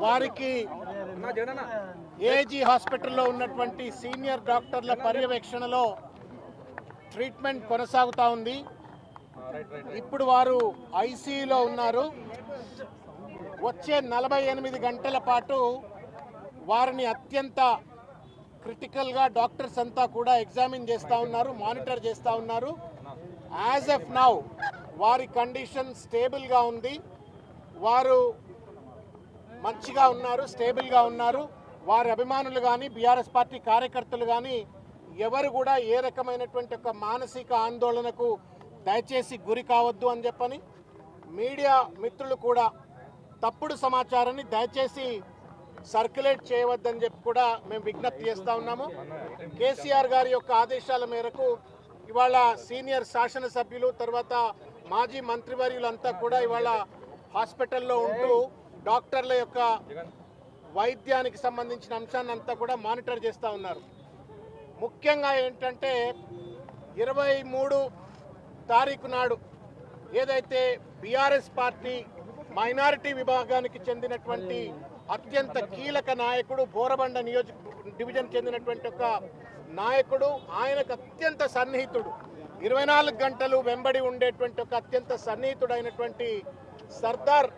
వారికి ఏజీ హాస్పిటల్లో ఉన్నటువంటి సీనియర్ డాక్టర్ల పర్యవేక్షణలో ట్రీట్మెంట్ కొనసాగుతూ ఉంది. ఇప్పుడు వారు ఐసీయూలో ఉన్నారు. వచ్చే 48 గంటల పాటు వారిని అత్యంత క్రిటికల్గా డాక్టర్స్ అంతా కూడా ఎగ్జామిన్ చేస్తూ ఉన్నారు, మానిటర్ చేస్తూ ఉన్నారు. యాజ్ ఆఫ్ నౌ వారి కండిషన్ స్టేబుల్గా ఉంది. వారు మంచిగా ఉన్నారు, స్టేబుల్గా ఉన్నారు. వారి అభిమానులు కానీ బీఆర్ఎస్ పార్టీ కార్యకర్తలు కానీ ఎవరు కూడా ఏ రకమైనటువంటి ఒక మానసిక ఆందోళనకు దయచేసి గురి కావద్దు అని చెప్పని, మీడియా మిత్రులు కూడా తప్పుడు సమాచారాన్ని దయచేసి సర్క్యులేట్ చేయవద్దని చెప్పి కూడా మేము విజ్ఞప్తి చేస్తూ ఉన్నాము. కేసీఆర్ గారి యొక్క ఆదేశాల మేరకు ఇవాళ సీనియర్ శాసనసభ్యులు తర్వాత మాజీ మంత్రివర్యులంతా కూడా ఇవాళ హాస్పిటల్లో ఉంటూ డాక్టర్ల యొక్క వైద్యానికి సంబంధించిన అంశాన్ని అంతా కూడా మానిటర్ చేస్తూ ఉన్నారు. ముఖ్యంగా ఏంటంటే 23 తారీఖు నాడు ఏదైతే బీఆర్ఎస్ పార్టీ మైనారిటీ విభాగానికి చెందినటువంటి అత్యంత కీలక నాయకుడు, బోరబండ డివిజన్ చెందినటువంటి ఒక నాయకుడు, ఆయనకు అత్యంత సన్నిహితుడు, 24 గంటలు వెంబడి ఉండేటువంటి ఒక అత్యంత సన్నిహితుడైనటువంటి సర్దార్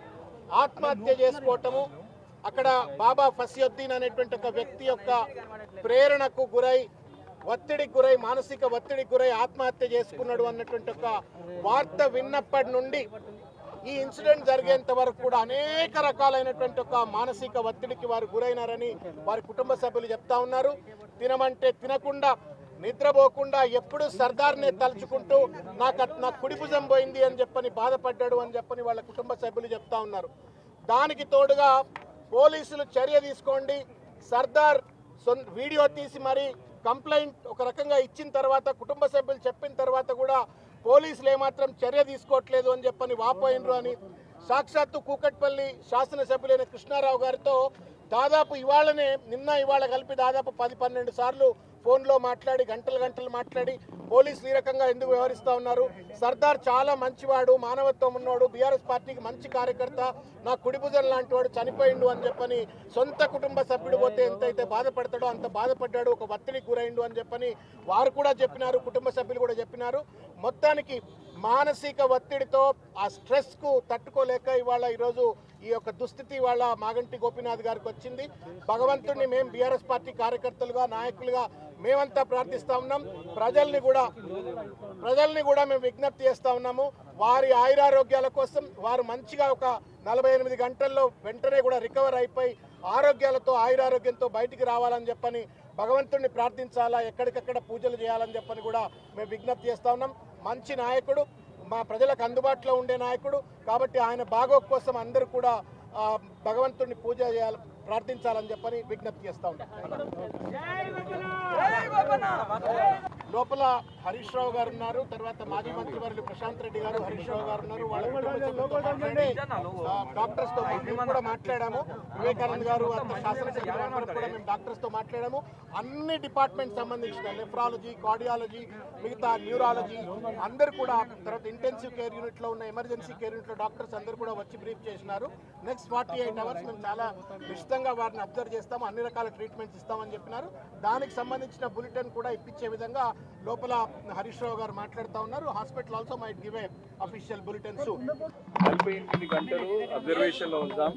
ఆత్మహత్య చేసుకోవటము, అక్కడ బాబా ఫసియుద్దీన్ అనేటువంటి ఒక వ్యక్తి యొక్క ప్రేరణకు గురై ఒత్తిడికి గురై మానసిక ఒత్తిడికి గురై ఆత్మహత్య చేసుకున్నాడు అన్నటువంటి ఒక వార్త విన్నప్పటి నుండి ఈ ఇన్సిడెంట్ జరిగేంత వరకు కూడా అనేక రకాలైనటువంటి ఒక మానసిక ఒత్తిడికి వారు గురైనారని వారి కుటుంబ సభ్యులు చెప్తా ఉన్నారు. తినమంటే తినకుండా, నిద్రపోకుండా ఎప్పుడు సర్దార్నే తలుచుకుంటూ నా కుడి భుజం పోయింది అని చెప్పని బాధపడ్డాడు అని చెప్పని వాళ్ళ కుటుంబ సభ్యులు చెప్తా ఉన్నారు. దానికి తోడుగా పోలీసులు చర్య తీసుకోండి, సర్దార్ వీడియో తీసి మరి కంప్లైంట్ ఒక రకంగా ఇచ్చిన తర్వాత కుటుంబ సభ్యులు చెప్పిన తర్వాత కూడా పోలీసులు ఏమాత్రం చర్య తీసుకోవట్లేదు అని చెప్పని వాపోయినరు అని సాక్షాత్తు కూకట్పల్లి శాసనసభ్యులైన కృష్ణారావు గారితో దాదాపు ఇవాళ కలిపి దాదాపు 10-12 సార్లు ఫోన్లో మాట్లాడి గంటలు మాట్లాడి పోలీసులు ఈ రకంగా ఎందుకు వ్యవహరిస్తూ ఉన్నారు, సర్దార్ చాలా మంచివాడు, మానవత్వం ఉన్నవాడు, బీఆర్ఎస్ పార్టీకి మంచి కార్యకర్త, నా కుడిభుజం లాంటి వాడు చనిపోయిండు అని చెప్పని సొంత కుటుంబ సభ్యుడు పోతే ఎంతైతే బాధపడతాడో అంత బాధపడ్డాడు, ఒక ఒత్తిడికి గురైండు అని చెప్పని వారు కూడా చెప్పినారు, కుటుంబ సభ్యులు కూడా చెప్పినారు. మొత్తానికి మానసిక ఒత్తిడితో ఆ స్ట్రెస్కు తట్టుకోలేక ఈరోజు ఈ యొక్క దుస్థితి వాళ్ళ మాగంటి గోపీనాథ్ గారికి వచ్చింది. భగవంతుడిని మేము బీఆర్ఎస్ పార్టీ కార్యకర్తలుగా నాయకులుగా మేమంతా ప్రార్థిస్తా ఉన్నాం. ప్రజల్ని కూడా మేము విజ్ఞప్తి చేస్తా ఉన్నాము. వారి ఆయురారోగ్యాల కోసం వారు మంచిగా ఒక 48 గంటల్లో వెంటనే కూడా రికవర్ అయిపోయి ఆరోగ్యాలతో ఆయురారోగ్యంతో బయటికి రావాలని చెప్పని భగవంతుడిని ప్రార్థించాలా, ఎక్కడికక్కడ పూజలు చేయాలని చెప్పని కూడా మేము విజ్ఞప్తి చేస్తా ఉన్నాం. మంచి నాయకుడు, మా ప్రజలకు అందుబాటులో ఉండే నాయకుడు కాబట్టి ఆయన బాగోగు కోసం అందరూ కూడా భగవంతుడిని పూజ చేయాలి, ప్రార్థించాలని చెప్పని విజ్ఞప్తి చేస్తా ఉంటాం. లోపల హరీష్ రావు గారు ఉన్నారు, తర్వాత మాజీ మంత్రివర్యులు ప్రశాంత్ రెడ్డి గారు, హరీష్ రావు గారు ఉన్నారు. వాళ్ళ డాక్టర్స్ తో కూడా మాట్లాడాము. వివేకానంద్ గారు అంత శాసనసభ్యులు కూడా మేము డాక్టర్స్ తో మాట్లాడాము. అన్ని డిపార్ట్మెంట్ సంబంధించిన నెఫ్రాలజీ, కార్డియాలజీ, మిగతా న్యూరాలజీ అందరు కూడా, తర్వాత ఇంటెన్సివ్ కేర్ యూనిట్ లో ఉన్న ఎమర్జెన్సీ కేర్ యూనిట్ లో డాక్టర్స్ అందరూ కూడా వచ్చి బ్రీఫ్ చేసినారు. నెక్స్ట్ 48 అవర్స్ మేము చాలా నిశ్చితంగా వారిని అబ్జర్వ్ చేస్తాము, అన్ని రకాల ట్రీట్మెంట్స్ ఇస్తామని చెప్పినారు. దానికి సంబంధించిన బులెటిన్ కూడా ఇప్పించే విధంగా లోపల హరీష్ రావు గారు మాట్లాడుతూ ఉన్నారు. Hospital also might give a official bulletin soon. 48 గంటలు అబ్జర్వేషన్ లో ఉంటాం.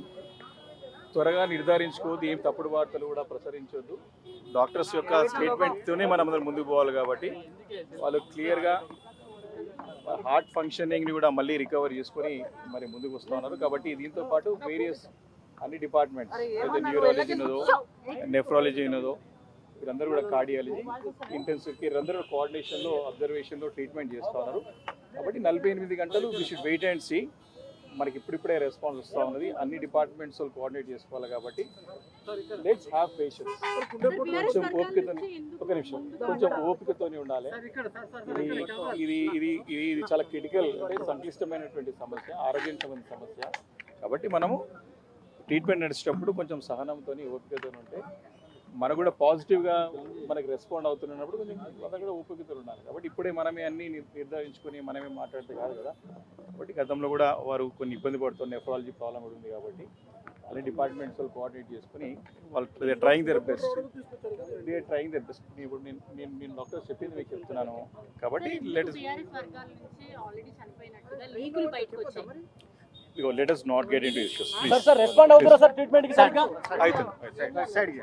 త్వరగా నిర్ధారించుకోవద్దు, ఏం తప్పుడు వార్తలు కూడా ప్రసరించొద్దు. డాక్టర్స్ యొక్క స్టేట్మెంట్ తోనే మనం అందరం ముందుకు పోవాలి కాబట్టి వాళ్ళు క్లియర్గా హార్ట్ ఫంక్షనింగ్ని కూడా మళ్ళీ రికవర్ చేసుకొని మరి ముందుకు వస్తూ ఉన్నారు. కాబట్టి దీంతో పాటు వేరియస్ అన్ని డిపార్ట్మెంట్స్ అయితే న్యూరాలజీ ఉన్నదో, నెఫ్రాలజీ ఉన్నదో, వీరందరూ కూడా కార్డియాలజీ, ఇంటెన్సివ్ కేర్ అందరూ కోఆర్డినేషన్లో అబ్జర్వేషన్లో ట్రీట్మెంట్ చేస్తూ ఉన్నారు. కాబట్టి 48 గంటలు we should wait and see. మనకి ఇప్పుడిప్పుడే రెస్పాన్స్ వస్తూ ఉన్నది. అన్ని డిపార్ట్మెంట్స్ కోఆర్డినేట్ చేసుకోవాలి కాబట్టి లెట్స్ హ్యావ్ పేషెన్స్. కొంచెం ఓపికతోనే ఉండాలి. ఇది చాలా క్రిటికల్, అంటే సంక్లిష్టమైనటువంటి సమస్య, ఆరోగ్యానికి సంబంధించిన సమస్య. కాబట్టి మనము ట్రీట్మెంట్ నడిచేటప్పుడు కొంచెం సహనంతో ఓపికతో ఉంటే మనకు కూడా పాజిటివ్గా మనకి రెస్పాండ్ అవుతున్నప్పుడు కొంచెం మనకు కూడా ఓపికతో ఉండాలి. కాబట్టి ఇప్పుడే మనమే అన్నీ నిర్ధారించుకొని మనమే మాట్లాడితే కాదు కదా. కాబట్టి గతంలో కూడా వారు కొన్ని ఇబ్బంది పడుతున్న నెఫ్రాలజీ ప్రాబ్లం కూడా ఉంది కాబట్టి అన్ని డిపార్ట్మెంట్స్ వాళ్ళు కోఆర్డినేట్ చేసుకుని వాళ్ళు ట్రయింగ్ దర్ బెస్ట్ ఇప్పుడు నేను డాక్టర్స్ చెప్పింది మీకు చెప్తున్నాను కాబట్టి బీఆర్ఎస్ వర్గాల నుంచి ఆల్రెడీ చనిపోయినట్టుగా లీకులు బయటకు వచ్చాయి. let us not get into discuss, please. Sir respond అవుతారా సార్ ట్రీట్మెంట్ కి సరిగ్గా? అవుతుంది.